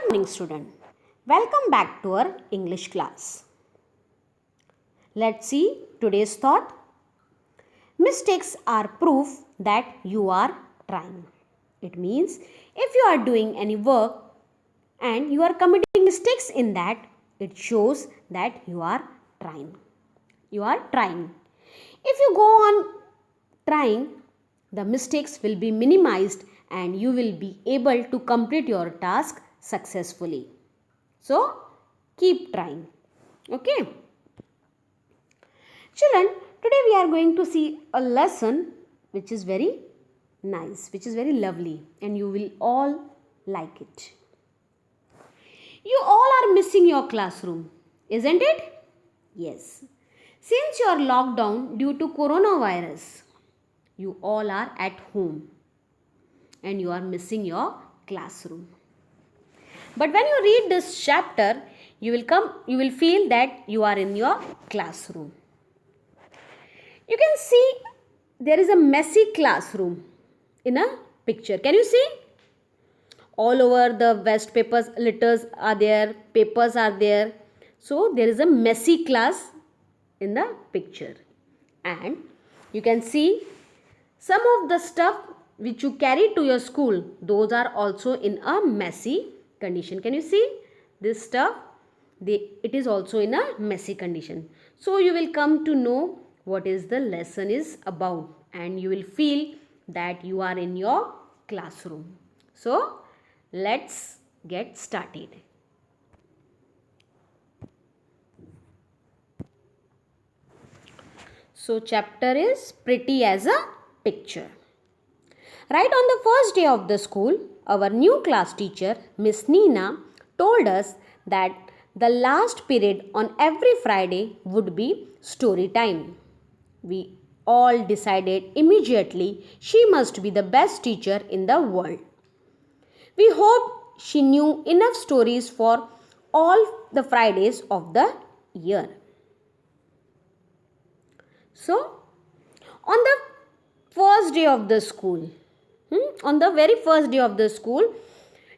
morning, student. Welcome back to our English class. Let's see today's thought. Mistakes are proof that you are trying. It means if you are doing any work and you are committing mistakes in that, it shows that you are trying. You are trying. If you go on trying, the mistakes will be minimized and you will be able to complete your task successfully. So, keep trying. Okay. Children, today we are going to see a lesson which is very nice, which is very lovely, and you will all like it. You all are missing your classroom, isn't it? Yes. Since you are locked down due to coronavirus, you all are at home and you are missing your classroom. But when you read this chapter, you will feel that you are in your classroom. You can see there is a messy classroom in a picture. Can you see? All over the waste papers, litters are there, papers are there. So there is a messy class in the picture. And you can see some of the stuff which you carry to your school, those are also in a messy condition. Can you see this stuff? It is also in a messy condition. So you will come to know what is the lesson is about and you will feel that you are in your classroom. So let's get started. So chapter is pretty as a picture. Right on the first day of the school, our new class teacher, Miss Nina, told us that the last period on every Friday would be story time. We all decided immediately she must be the best teacher in the world. We hoped she knew enough stories for all the Fridays of the year. So, on the first day of the school, on the very first day of the school,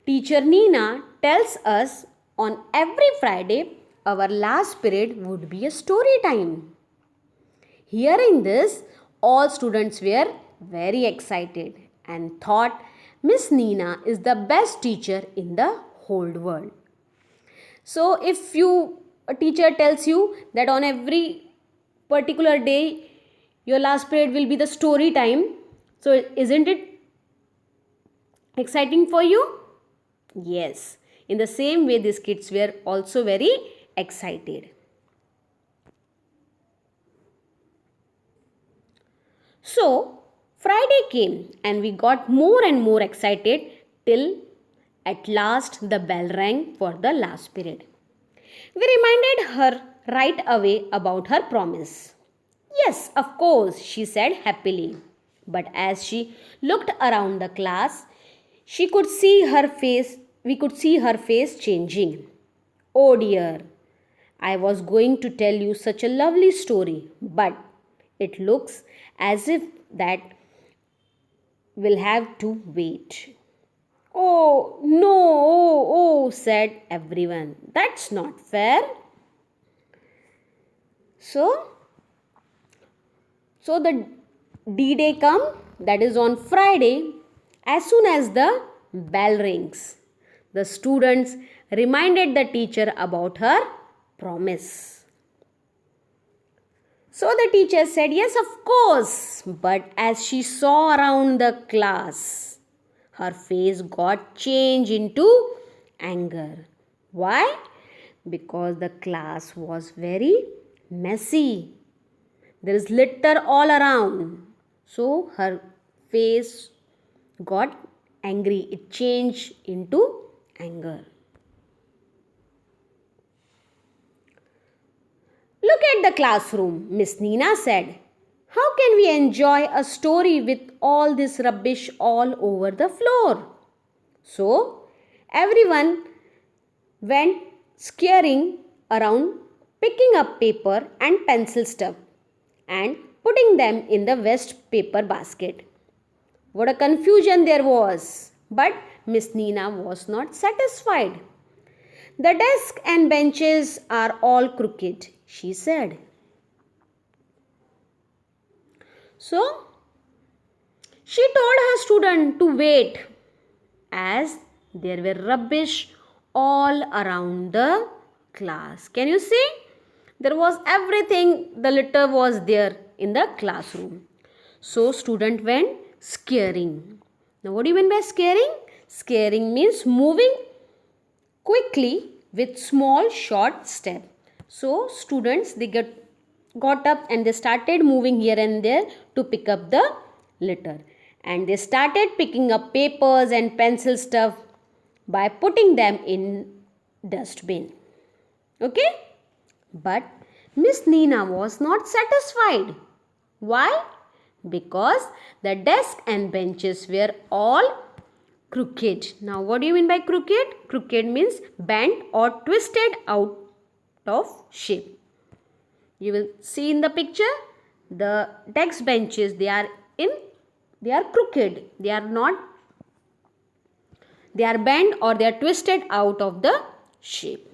teacher Nina tells us on every Friday our last period would be a story time. Hearing this, all students were very excited and thought Miss Nina is the best teacher in the whole world. So if a teacher tells you that on every particular day your last period will be the story time, so isn't it exciting for you? Yes. In the same way, these kids were also very excited. So, Friday came and we got more and more excited till at last the bell rang for the last period. We reminded her right away about her promise. Yes, of course, she said happily. But as she looked around the class, we could see her face changing. Oh dear, I was going to tell you such a lovely story, but it looks as if that will have to wait. Oh no, said everyone. That's not fair. So the D-Day come, that is on Friday. As soon as the bell rings, the students reminded the teacher about her promise. So the teacher said, yes, of course. But as she saw around the class, her face got changed into anger. Why? Because the class was very messy. There is litter all around. So her face got angry. It changed into anger. Look at the classroom, Miss Nina said. How can we enjoy a story with all this rubbish all over the floor? So, everyone went scurrying around, picking up paper and pencil stuff and putting them in the waste paper basket. What a confusion there was! But Miss Nina was not satisfied. The desk and benches are all crooked, she said. So, she told her student to wait as there were rubbish all around the class. Can you see? There was everything, the litter was there in the classroom. So student went scaring. Now what do you mean by scaring? Scaring means moving quickly with small short step. So students they got up and they started moving here and there to pick up the litter. And they started picking up papers and pencil stuff by putting them in dustbin. Okay? But Miss Nina was not satisfied. Why? Because the desk and benches were all crooked. Now what do you mean by crooked? Crooked means bent or twisted out of shape. You will see in the picture the desk benches they are crooked. They are bent or they are twisted out of the shape.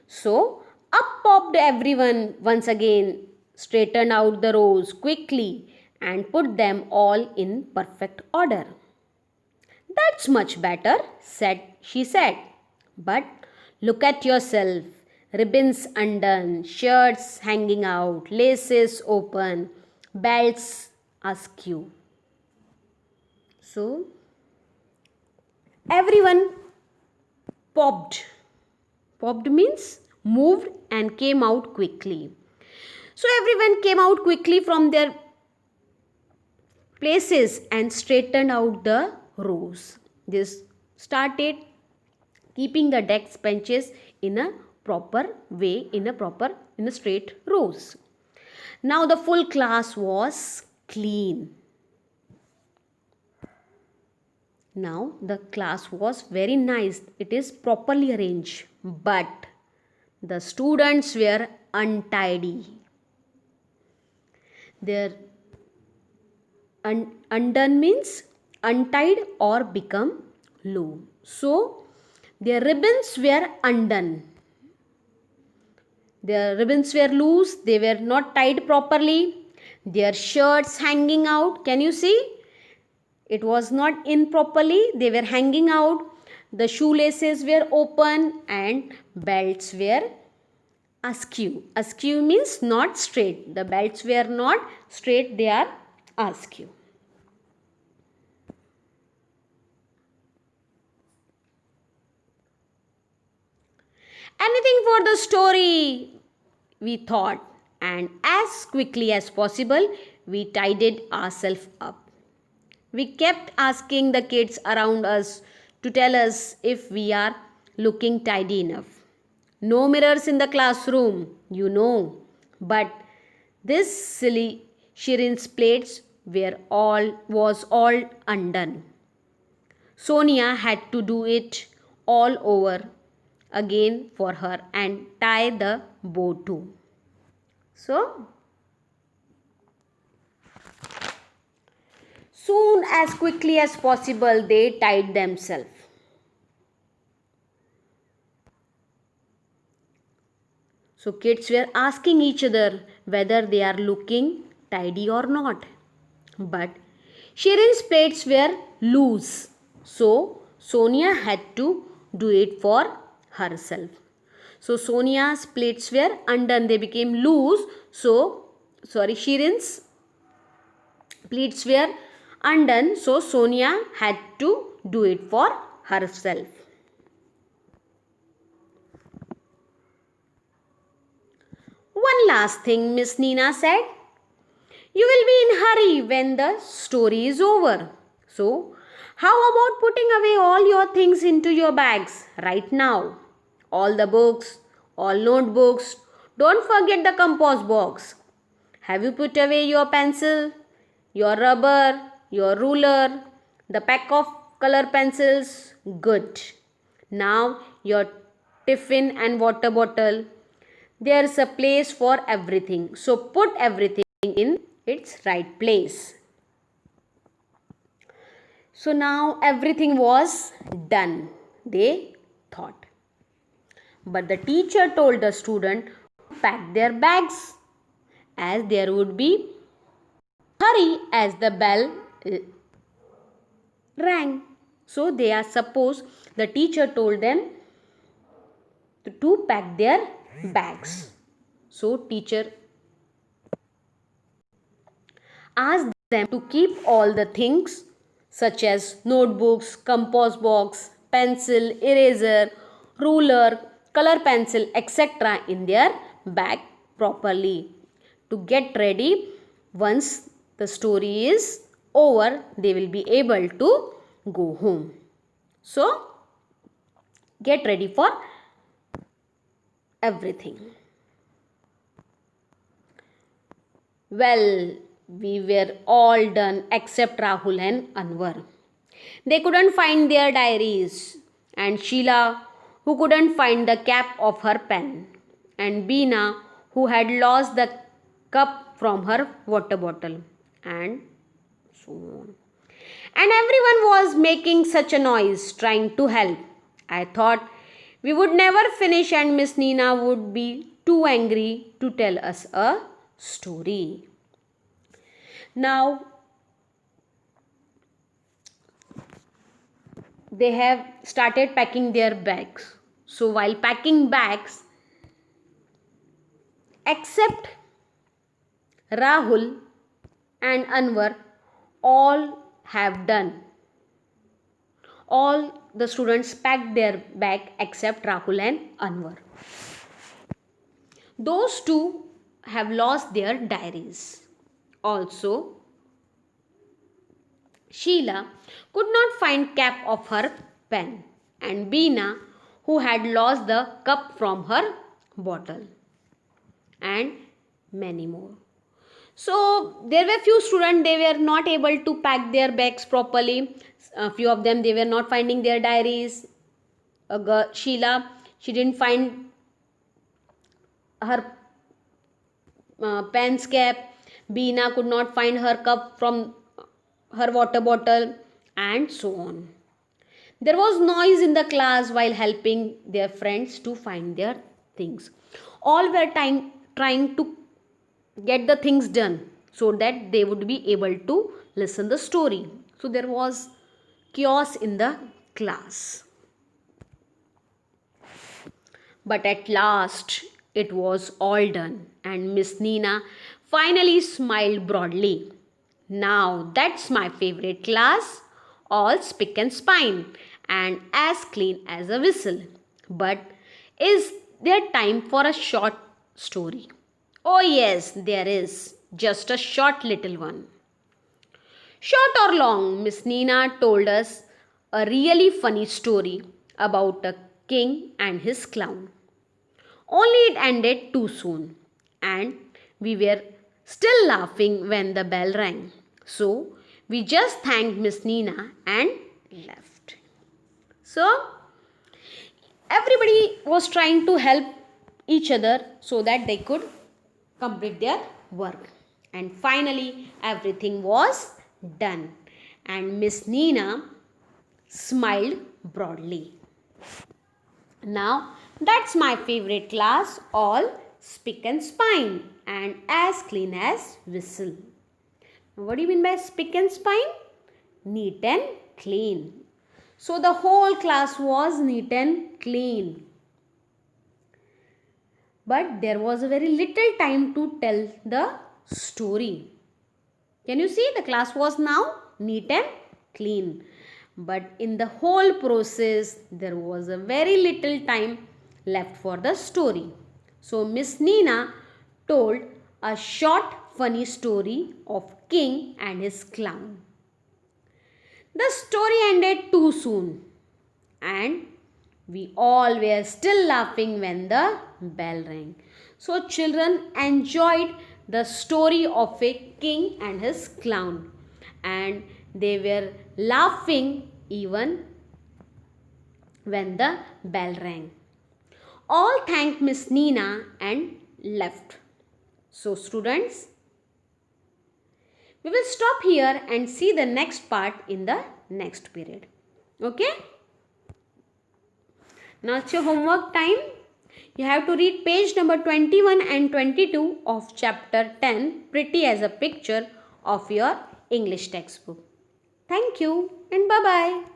So up popped everyone once again, straightened out the rows quickly and put them all in perfect order. That's much better, she said. But look at yourself. Ribbons undone, shirts hanging out, laces open, belts askew. So, everyone popped. Popped means moved and came out quickly. So, everyone came out quickly from their places and straightened out the rows. They started keeping the desk benches in a proper way, in a straight rows. Now the full class was clean. Now the class was very nice. It is properly arranged. But the students were untidy. Their undone means untied or become low. So their ribbons were undone. Their ribbons were loose. They were not tied properly. Their shirts hanging out. Can you see? It was not in properly. They were hanging out. The shoelaces were open and belts were askew. Askew means not straight. The belts were not straight. They are askew. Anything for the story, we thought, and as quickly as possible, we tidied ourselves up. We kept asking the kids around us to tell us if we are looking tidy enough. No mirrors in the classroom, but this silly Shirin's plates was all undone. Sonia had to do it all over again for her and tie the bow too. So, soon as quickly as possible they tied themselves. So kids were asking each other whether they are looking tidy or not. But Shirin's plates were loose. So Sonia had to do it for herself. So Sonia's plates were undone. They became loose. Shirin's plates were undone. So Sonia had to do it for herself. One last thing, Miss Nina said. You will be in hurry when the story is over. So, how about putting away all your things into your bags right now? All the books, all notebooks. Don't forget the compost box. Have you put away your pencil, your rubber, your ruler, the pack of color pencils? Good. Now your tiffin and water bottle. There's a place for everything. So put everything in its right place. So now everything was done, they thought. But the teacher told the student to pack their bags as there would be hurry as the bell rang. So they are supposed, the teacher told them to pack their bags. So teacher asked them to keep all the things such as notebooks, compass box, pencil, eraser, ruler, color pencil, etc. in their bag properly. To get ready, once the story is over, they will be able to go home. So, get ready for everything. Well, we were all done except Rahul and Anwar. They couldn't find their diaries, and Sheila, who couldn't find the cap of her pen, and Beena, who had lost the cup from her water bottle, and so on. And everyone was making such a noise trying to help. I thought we would never finish, and Miss Nina would be too angry to tell us a story. Now, they have started packing their bags. So, while packing bags, except Rahul and Anwar, all have done. All the students packed their bag except Rahul and Anwar. Those two have lost their diaries. Also, Sheila could not find cap of her pen, and Beena, who had lost the cup from her bottle, and many more. So there were few students, they were not able to pack their bags properly. A few of them, they were not finding their diaries. Sheila, she didn't find her pen's cap. Beena could not find her cup from her water bottle, and so on. There was noise in the class while helping their friends to find their things. All were trying to get the things done so that they would be able to listen the story. So there was chaos in the class. But at last it was all done, and Miss Nina finally smiled broadly. Now that's my favorite class, all spick and spine and as clean as a whistle. But is there time for a short story? Oh, yes, there is. Just a short little one. Short or long, Miss Nina told us a really funny story about a king and his clown. Only it ended too soon, and we were still laughing when the bell rang. So we just thanked Miss Nina and left. So everybody was trying to help each other so that they could complete their work. And finally, everything was done, and Miss Nina smiled broadly. Now, that's my favorite class, all spick and spine and as clean as whistle. What do you mean by spick and spine? Neat and clean. So the whole class was neat and clean. But there was a very little time to tell the story. Can you see the class was now neat and clean. But in the whole process, there was a very little time left for the story. So Miss Nina told a short funny story of king and his clown. The story ended too soon, and we all were still laughing when the bell rang. So children enjoyed the story of a king and his clown, and they were laughing even when the bell rang. All thanked Miss Nina and left. So students, We will stop here and see the next part in the next period. Okay? Now it's your homework time. You have to read page number 21 and 22 of chapter 10, Pretty as a Picture, of your English textbook. Thank you and bye-bye.